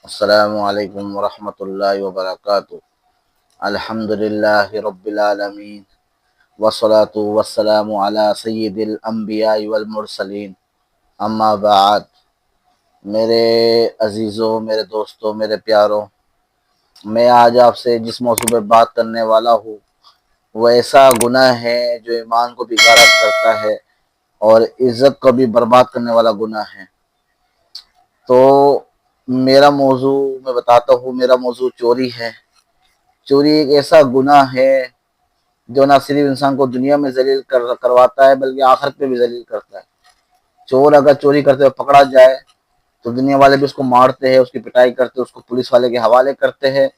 السلام علیکم ورحمۃ اللہ وبرکاتہ۔ الحمدللہ رب العالمین والصلاة والسلام علی سید الانبیاء والمرسلین، اما بعد۔ میرے عزیزوں، میرے دوستوں، میرے پیاروں، میں آج آپ سے جس موضوع پہ بات کرنے والا ہوں وہ ایسا گناہ ہے جو ایمان کو بھی غارت کرتا ہے اور عزت کو بھی برباد کرنے والا گناہ ہے۔ تو میرا موضوع میں بتاتا ہوں، میرا موضوع چوری ہے۔ چوری ایک ایسا گناہ ہے جو نہ صرف انسان کو دنیا میں ذلیل کرواتا ہے بلکہ آخرت پہ بھی ذلیل کرتا ہے۔ چور اگر چوری کرتے ہوئے پکڑا جائے تو دنیا والے بھی اس کو مارتے ہیں، اس کی پٹائی کرتے ہیں، اس کو پولیس والے کے حوالے کرتے ہیں،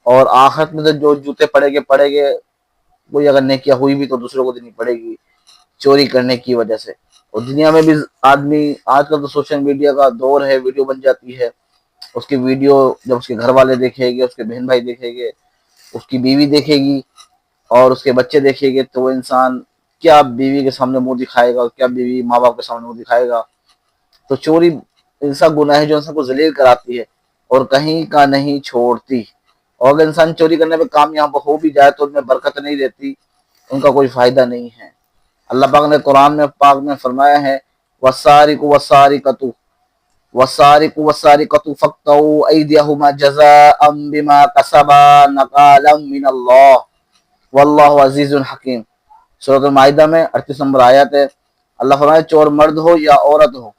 اور آخرت میں تو جو جوتے پڑے گے، کوئی اگر نیکیاں ہوئی بھی تو دوسروں کو دینی پڑے گی چوری کرنے کی وجہ سے۔ اور دنیا میں بھی آدمی آج کل تو سوشل میڈیا کا دور ہے، ویڈیو بن جاتی ہے، اس کی ویڈیو جب اس کے گھر والے دیکھیں گے، اس کے بہن بھائی دیکھیں گے، اس کی بیوی دیکھے گی اور اس کے بچے دیکھیں گے، تو وہ انسان کیا بیوی کے سامنے منہ دکھائے گا، کیا بیوی ماں باپ کے سامنے منہ دکھائے گا۔ تو چوری ایسا گناہ ہے جو انسان کو ذلیل کراتی ہے اور کہیں کا نہیں چھوڑتی۔ اور اگر انسان چوری کرنے پہ کامیاب ہو بھی جائے تو ان میں برکت نہیں رہتی، ان کا کوئی فائدہ نہیں ہے۔ اللہ پاک نے قرآن میں پاک میں فرمایا ہے وَالسَّارِقُ وَالسَّارِقَةُ وَالسَّارِقُ وَالسَّارِقَةُ فَاقْطَعُوا أَيْدِيَهُمَا جَزَاءً بِمَا كَسَبَا نَكَالًا مِّنَ اللَّهِ وَاللَّهُ عَزِيزٌ حَكِيمٌ۔ سورۃ المائدہ میں 38 نمبر آیت ہے۔ اللہ فرمائے چور مرد ہو یا عورت ہو،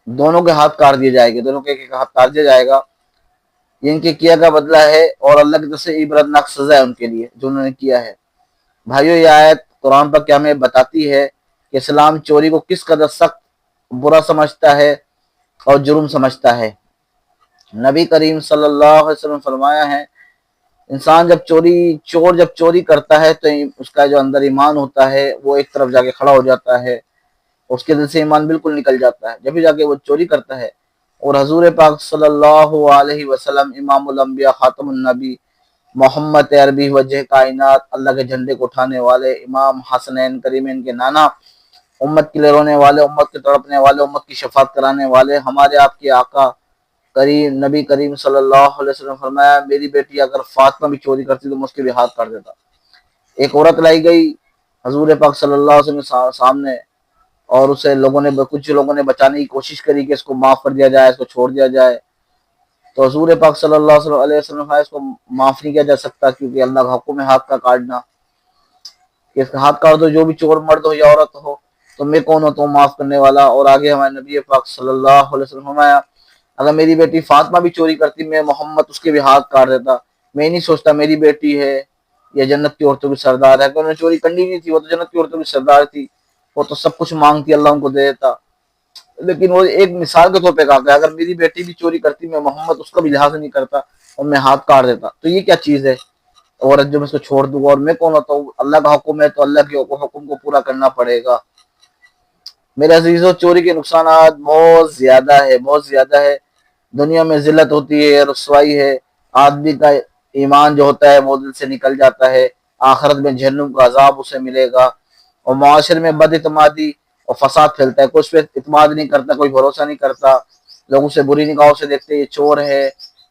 دونوں کے ہاتھ کاٹ دیے جائے گے، دونوں کے ایک ہاتھ کاٹ دیا جائے گا، یہ ان کے کیا کا بدلہ ہے اور اللہ کی طرف سے عبرتناک سزا ہے ان کے لیے جو انہوں نے کیا ہے۔ بھائیو، یہ آیت قرآن پر کیا ہمیں بتاتی ہے کہ اسلام چوری کو کس قدر سخت برا سمجھتا ہے اور جرم سمجھتا ہے۔ نبی کریم صلی اللہ علیہ وسلم فرمایا ہے انسان چور جب چوری کرتا ہے تو اس کا جو اندر ایمان ہوتا ہے وہ ایک طرف جا کے کھڑا ہو جاتا ہے، اس کے دل سے ایمان بالکل نکل جاتا ہے جب ہی جا کے وہ چوری کرتا ہے۔ اور حضور پاک صلی اللہ علیہ وسلم امام الانبیاء خاتم النبی محمد عربی وجہ کائنات، اللہ کے جھنڈے کو اٹھانے والے امام حسنین کریمین کے نانا، امت کے لیے رونے والے، امت کے تڑپنے والے، امت کی شفاعت کرانے والے، ہمارے آپ کے آقا نبی کریم صلی اللہ علیہ وسلم فرمایا میری بیٹی اگر فاطمہ بھی چوری کرتی تو میں اس کے بھی ہاتھ کاٹ دیتا۔ ایک عورت لائی گئی حضور پاک صلی اللہ علیہ وسلم سامنے، اور اسے کچھ لوگوں نے بچانے کی کوشش کری کہ اس کو معاف کر دیا جائے، اس کو چھوڑ دیا جائے۔ تو حضور پاک صلی اللہ علیہ وسلم اس کو معاف نہیں کیا جا سکتا کیونکہ اللہ کا حکم ہے ہاتھ کا کاٹنا، کہ اس کا ہاتھ کاٹ دو، جو بھی چور مرد ہو یا عورت ہو، تو میں کون ہوتا ہوں معاف کرنے والا۔ اور آگے ہمارے نبی پاک صلی اللہ علیہ وسلم فرمایا اگر میری بیٹی فاطمہ بھی چوری کرتی میں محمد اس کے بھی ہاتھ کاٹ دیتا۔ میں نہیں سوچتا میری بیٹی ہے یا جنت کی عورتوں کی سردار ہے، کہ انہوں نے چوری کرنی نہیں تھی، وہ تو جنت کی عورتوں کی سردار تھی، وہ تو سب کچھ مانگتی اللہ ان کو دے دیتا۔ لیکن وہ ایک مثال کے طور پہ کہا کہ اگر میری بیٹی بھی چوری کرتی میں محمد اس کا بھی لحاظ نہیں کرتا اور میں ہاتھ کاٹ دیتا۔ تو یہ کیا چیز ہے عورت جو میں اس کو چھوڑ دوں گا، اور میں کون ہوتا ہوں؟ اللہ کا حکم ہے تو اللہ کے حکم کو پورا کرنا پڑے گا۔ میرے عزیزوں، چوری کے نقصانات بہت زیادہ ہے، بہت زیادہ ہے۔ دنیا میں ذلت ہوتی ہے، رسوائی ہے، آدمی کا ایمان جو ہوتا ہے وہ دل سے نکل جاتا ہے، آخرت میں جہنم کا عذاب اسے ملے گا، اور معاشرے میں بد اعتمادی اور فساد پھیلتا ہے، کوئی اس پہ اعتماد نہیں کرتا، کوئی بھروسہ نہیں کرتا، لوگ اسے بری نگاہوں سے دیکھتے، یہ چور ہے،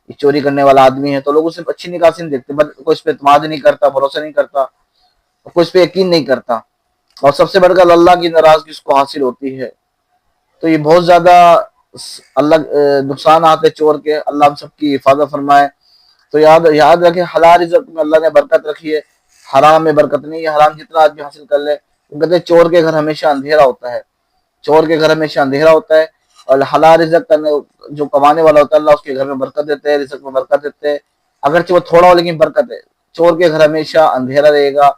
یہ چوری کرنے والا آدمی ہے، تو لوگ اسے اچھی نگاہ سے نہیں دیکھتے، کوئی اس پہ اعتماد نہیں کرتا، بھروسہ نہیں کرتا، کوئی اس پہ یقین نہیں کرتا، اور سب سے بڑھ کر اللہ کی ناراضگی اس کو حاصل ہوتی ہے۔ تو یہ بہت زیادہ اللہ نقصانات ہے چور کے، اللہ ہم سب کی حفاظت فرمائے۔ تو یاد رکھیں حلال رزق میں اللہ نے برکت رکھی ہے، حرام میں برکت نہیں ہے۔ حرام جتنا آدمی حاصل کر لے، وہ کہتے ہیں چور کے گھر ہمیشہ اندھیرا ہوتا ہے، چور کے گھر ہمیشہ اندھیرا ہوتا ہے، اور حلال رزق کرنے جو کمانے والا ہوتا ہے اللہ اس کے گھر میں برکت دیتے ہیں، رزق میں برکت دیتے ہیں، اگرچہ وہ تھوڑا ہو لیکن برکت ہے۔ چور کے گھر ہمیشہ اندھیرا رہے گا،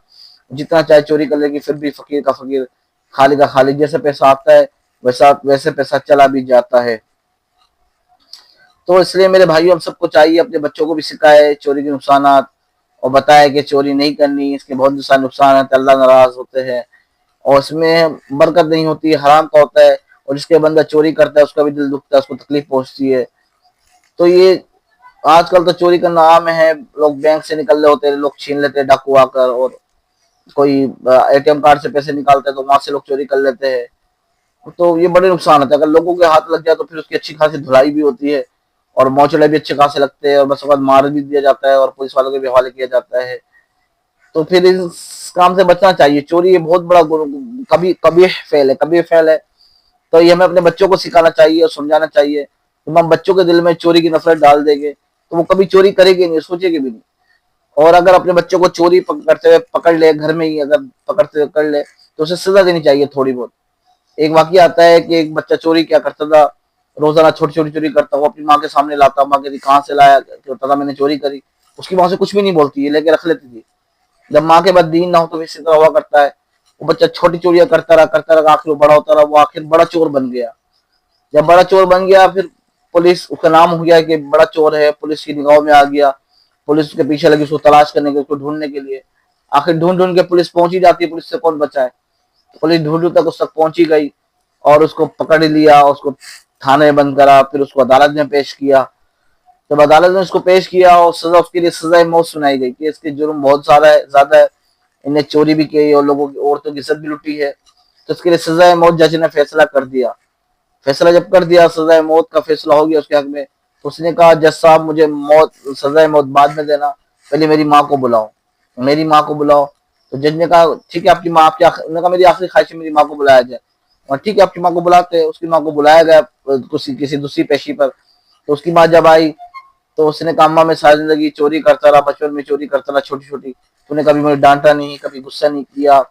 جتنا چاہے چوری کر لے گی پھر بھی فقیر کا فقیر، خالی کا خالی، جیسے پیسہ آتا ہے ویسے پیسہ چلا بھی جاتا ہے۔ تو اس لیے میرے بھائیوں ہم سب کو چاہیے اپنے بچوں کو بھی سکھائے چوری کے نقصانات، اور بتائے کہ چوری نہیں کرنی، اس کے بہت سارے نقصانات، اللہ ناراض ہوتے ہیں اور اس میں برکت نہیں ہوتی، حرام کا ہوتا ہے، اور جس کے بندہ چوری کرتا ہے اس کا بھی دل دکھتا ہے، اس کو تکلیف پہنچتی ہے۔ تو یہ آج کل تو چوری کرنا عام ہے، لوگ بینک سے نکل رہے ہوتے ہیں، لوگ چھین لیتے ہیں ڈاکو آ کر، اور کوئی اے ٹی ایم کارڈ سے پیسے نکالتے ہیں تو وہاں سے لوگ چوری کر لیتے ہیں۔ تو یہ بڑے نقصان ہوتے ہیں، اگر لوگوں کے ہاتھ لگ جائے تو پھر اس کی اچھی خاصی دھلائی بھی ہوتی ہے، اور موچڑے بھی اچھے خاصے لگتے ہیں اور بس وقت مار بھی دیا جاتا ہے اور پولیس والوں کے بھی حوالے کیا جاتا ہے. تو پھر اس کام سے بچنا چاہیے. چوری یہ بہت بڑا قبیح فعل ہے. تو یہ ہمیں اپنے بچوں کو سکھانا چاہیے اور سمجھانا چاہیے. جب ہم بچوں کے دل میں چوری کی نفرت ڈال دیں گے تو وہ کبھی چوری کرے گی نہیں, سوچے گی بھی نہیں. اور اگر اپنے بچوں کو چوری کرتے ہوئے پکڑ لے, گھر میں ہی اگر پکڑتے ہوئے کر لے, تو اسے سزا دینی چاہیے تھوڑی بہت. ایک واقعہ آتا ہے کہ ایک بچہ چوری کیا کرتا تھا, روزانہ چھوٹی چھوٹی چوری کرتا, وہ اپنی ماں کے سامنے لاتا, ماں کہتی کہاں سے لایا, کہتا تھا میں نے چوری کری. اس کی ماں سے کچھ بھی نہیں بولتی, یہ لے کے رکھ لیتی تھی. جب ماں کے بعد دین نہ ہو تو اسی طرح ہوا کرتا ہے. وہ بچہ چھوٹی چوریاں کرتا رہا, آخر وہ بڑا ہوتا رہا, وہ آخر بڑا چور بن گیا. جب بڑا چور بن گیا پھر پولیس, اس کا نام ہو گیا کہ بڑا چور ہے, پولیس کی نگاہوں میں آ گیا. پولیس اس کے پیچھے لگی, اس کو تلاش کرنے کے, اس کو ڈھونڈنے کے لیے. آخر ڈھونڈ ڈھونڈ کے پولیس پہنچ ہی جاتی ہے, پولیس سے کون بچا ہے. پولیس ڈھونڈ ڈھونڈ تک اس تک پہنچی گئی اور اس کو پکڑ لیا, اس کو تھانے بند کرا, پھر اس کو عدالت میں پیش کیا. جب عدالت نے اس کو پیش کیا اور سزا, اس کے لیے سزائے موت سنائی گئی کہ اس کے جرم بہت زیادہ ہے, انہیں چوری بھی کی اور لوگوں کی عورتوں کی عزت بھی لوٹی ہے. تو اس کے لیے سزائے موت جج نے فیصلہ کر دیا. فیصلہ جب کر دیا, سزائے موت کا فیصلہ ہو گیا اس کے حق میں, تو اس نے کہا جج صاحب مجھے سزائے موت بعد میں دینا, پہلے میری ماں کو بلاؤ. تو جج نے کہا ٹھیک ہے, آپ کی ماں, نے کہا میری آخری خواہش ہے میری ماں کو بلایا جائے. اور ٹھیک ہے, آپ کی ماں کو بلاتے. اس کی ماں کو بلایا گیا کسی دوسری پیشی پر. تو اس کی ماں جب آئی تو اس نے کہا اماں میں ساری زندگی چوری کرتا رہا, بچپن میں چوری کرتا رہا چھوٹی چھوٹی, تو نے کبھی مجھے ڈانٹا نہیں, کبھی غصہ نہیں کیا,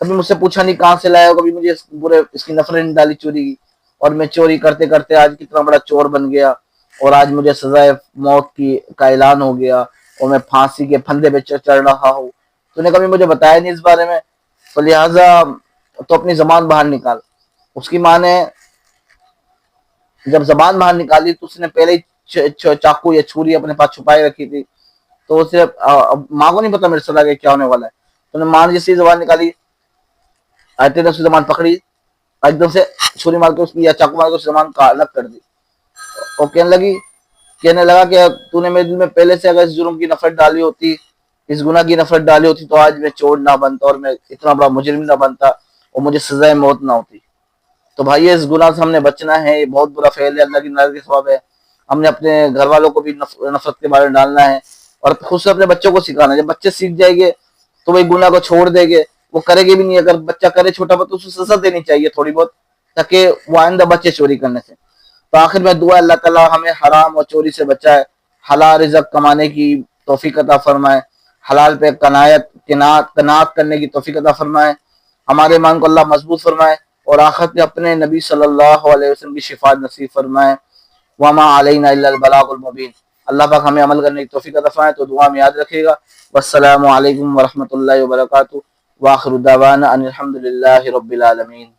کبھی مجھ سے پوچھا نہیں کہاں سے لایا, کبھی مجھے اس کی نفرت نہیں ڈالی چوری کی. اور میں چوری کرتے کرتے آج کتنا بڑا چور بن گیا, اور آج مجھے سزائے موت کا اعلان ہو گیا, اور میں پھانسی کے پھندے پہ چڑھ رہا ہوں. تو نے کبھی مجھے بتایا نہیں اس بارے میں, تو لہٰذا تو اپنی زبان باہر نکال. اس کی ماں نے جب زبان باہر نکالی تو اس نے پہلے ہی چاقو یا چھری اپنے پاس چھپائے رکھی تھی. تو اسے ماں کو نہیں پتا میرے ساتھ آگے کیا ہونے والا ہے. تو ماں نے جیسی زبان نکالی, آتے نے اس کی زبان پکڑی, ایک دم سے چھری مار کے اس کی یا چاقو مار کے اس کی زبان الگ کر دی. اور کہنے لگا کہ تو نے میرے دل میں پہلے سے اگر اس جرم کی نفرت ڈالی ہوتی, اس گناہ کی نفرت ڈالی ہوتی, تو آج میں چور نہ بنتا اور میں اتنا بڑا مجرم نہ بنتا اور مجھے سزائے موت نہ ہوتی. تو بھائی اس گناہ سے ہم نے بچنا ہے, یہ بہت برا فعل ہے, اللہ کی ناراضگی کا سبب ہے. ہم نے اپنے گھر والوں کو بھی نفرت کے بارے میں ڈالنا ہے, اور خود سے اپنے بچوں کو سکھانا ہے. جب بچے سیکھ جائیں گے تو وہ گناہ کو چھوڑ دیں گے, وہ کرے گے بھی نہیں. اگر بچہ کرے چھوٹا بچہ, تو اسے سزا دینی چاہیے تھوڑی بہت, تاکہ وہ آئندہ بچے چوری کرنے سے. تو آخر میں دعا, اللہ تعالیٰ ہمیں حرام اور چوری سے بچائے, حلال رزق کمانے کی توفیق عطا فرمائے, حلال پہ قناعت کرنے کی توفیق عطا فرمائے, ہمارے ایمان کو اللہ مضبوط فرمائے, اور آخرت میں اپنے نبی صلی اللہ علیہ وسلم کی شفاعت نصیب فرمائے. وما علینا الا البلاغ المبین. اللہ پاک ہمیں عمل کرنے کی توفیق عطا فرمائے. تو دعا میں یاد رکھیے گا. والسلام علیکم ورحمۃ اللہ وبرکاتہ. وآخر دعوانا ان الحمد للہ رب العالمین.